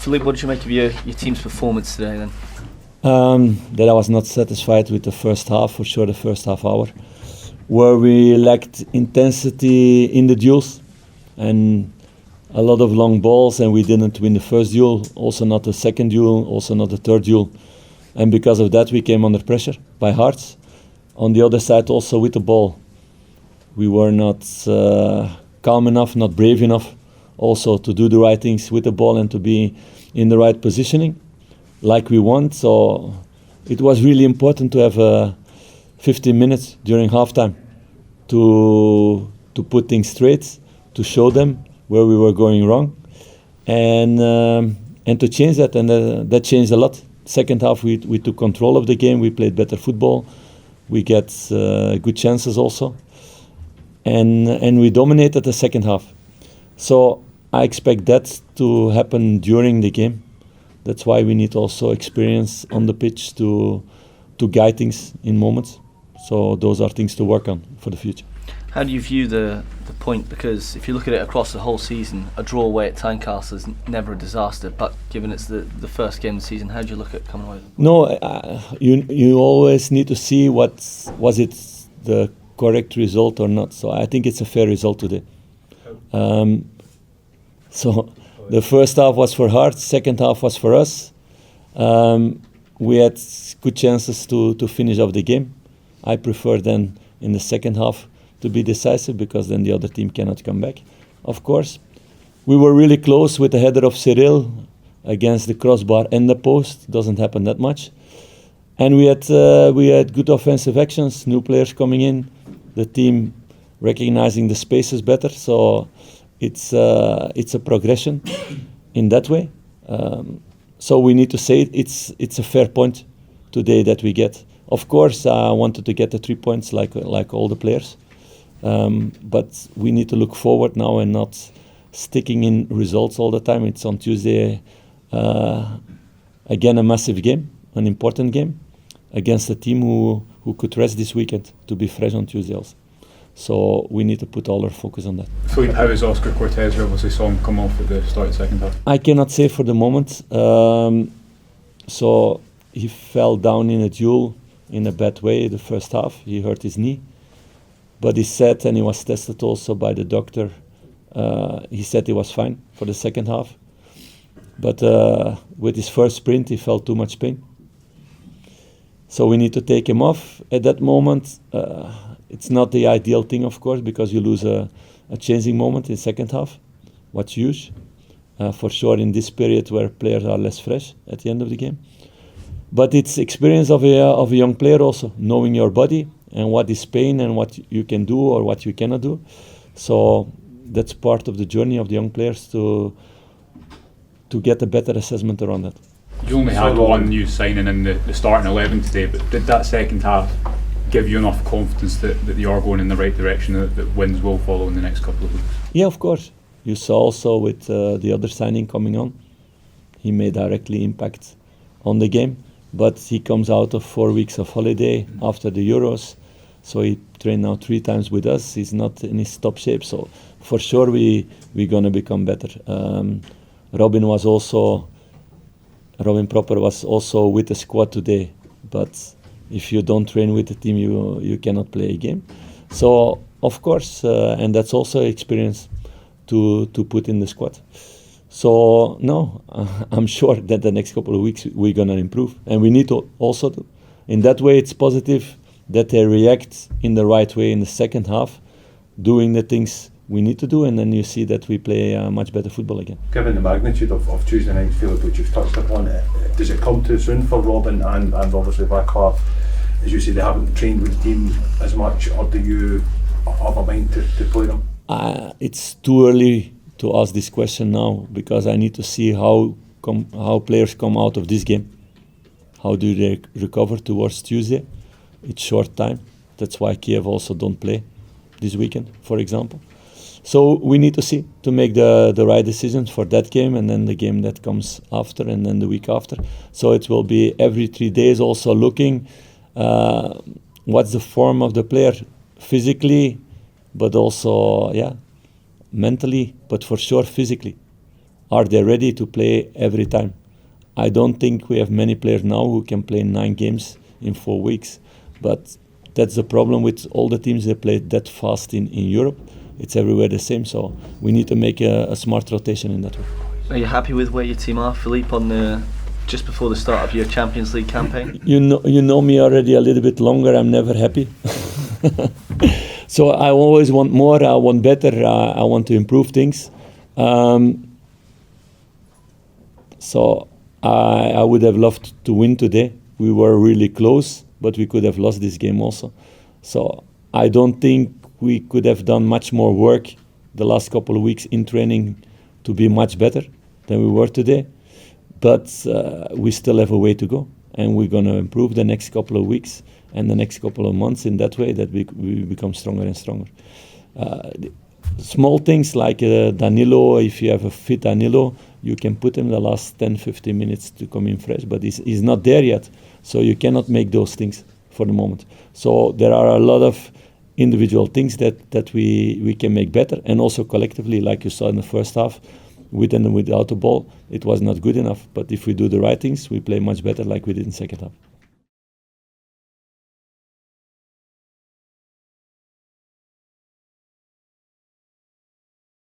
Philippe, what did you make of your team's performance today then? That I was not satisfied with the first half, for sure the first half hour, where we lacked intensity in the duels and a lot of long balls, and we didn't win the first duel, also not the second duel, also not the third duel. And because of that we came under pressure by Hearts. On the other side also with the ball, we were not calm enough, not brave enough also to do the right things with the ball and to be in the right positioning like we want. So it was really important to have 15 minutes during halftime to put things straight, to show them where we were going wrong, and to change that, and that changed a lot. Second half we took control of the game, we played better football, we get good chances also, and we dominated the second half. So I expect that to happen during the game. That's why we need also experience on the pitch to guide things in moments. So those are things to work on for the future. How do you view the point? Because if you look at it across the whole season, a draw away at Tynecastle is never a disaster. But given it's the first game of the season, how do you look at coming away? No, you always need to see was it the correct result or not. So I think it's a fair result today. So the first half was for Hearts, second half was for us. We had good chances to finish off the game. I prefer then in the second half to be decisive, because then the other team cannot come back, of course. We were really close with the header of Cyril against the crossbar and the post. Doesn't happen that much. And we had good offensive actions, new players coming in, the team recognizing the spaces better. So it's a progression in that way. So we need to say it's a fair point today that we get. Of course, I wanted to get the 3 points like all the players. But we need to look forward now and not sticking in results all the time. It's on Tuesday, again a massive game, an important game against a team who could rest this weekend to be fresh on Tuesday also. So we need to put all our focus on that. Philippe, how is Oscar Cortez? We obviously saw him come off at the start of the second half. I cannot say for the moment. So he fell down in a duel in a bad way the first half. He hurt his knee. But he said, and he was tested also by the doctor, he said he was fine for the second half. But with his first sprint, he felt too much pain. So we need to take him off. At that moment, it's not the ideal thing, of course, because you lose a changing moment in second half. What's huge, for sure, in this period where players are less fresh at the end of the game. But it's experience of a young player also, knowing your body and what is pain and what you can do or what you cannot do. So that's part of the journey of the young players to get a better assessment around that. You only had one new signing in the starting 11 today, but did that second half give you enough confidence that you are going in the right direction, that wins will follow in the next couple of weeks? Yeah, of course. You saw also with the other signing coming on, he may directly impact on the game. But he comes out of 4 weeks of holiday after the Euros. So he trained now 3 times with us. He's not in his top shape. So for sure we're going to become better. Robin Proper was also with the squad today. But if you don't train with the team, you cannot play a game. So of course, and that's also experience to put in the squad. So no, I'm sure that the next couple of weeks we're going to improve. And we need to also do. In that way, it's positive that they react in the right way in the second half, doing the things we need to do, and then you see that we play much better football again. Given the magnitude of Tuesday night, Philippe, which you've touched upon, does it come too soon for Robin and obviously Vaca? As you say, they haven't trained with the team as much, or do you have a mind to play them? It's too early to ask this question now, because I need to see how players come out of this game. How do they recover towards Tuesday? It's short time. That's why Kiev also don't play this weekend, for example. So we need to see to make the right decisions for that game, and then the game that comes after, and then the week after. So it will be every 3 days also looking what's the form of the player physically, but also mentally, but for sure physically. are they ready to play every time? I don't think we have many players now who can play 9 games in 4 weeks. But that's the problem with all the teams that play that fast in Europe. It's everywhere the same, so we need to make a smart rotation in that way. Are you happy with where your team are, Philippe, on just before the start of your Champions League campaign? You know me already a little bit longer. I'm never happy. So I always want more. I want better. I want to improve things. So I would have loved to win today. We were really close, but we could have lost this game also. So I don't think we could have done much more work the last couple of weeks in training to be much better than we were today. But we still have a way to go, and we're going to improve the next couple of weeks and the next couple of months in that way that we become stronger and stronger. Small things like Danilo, if you have a fit Danilo, you can put him the last 10-15 minutes to come in fresh, but he's not there yet, so you cannot make those things for the moment. So there are a lot of individual things that we can make better, and also collectively, like you saw in the first half, with and without the ball, it was not good enough. But if we do the right things, we play much better like we did in the second half.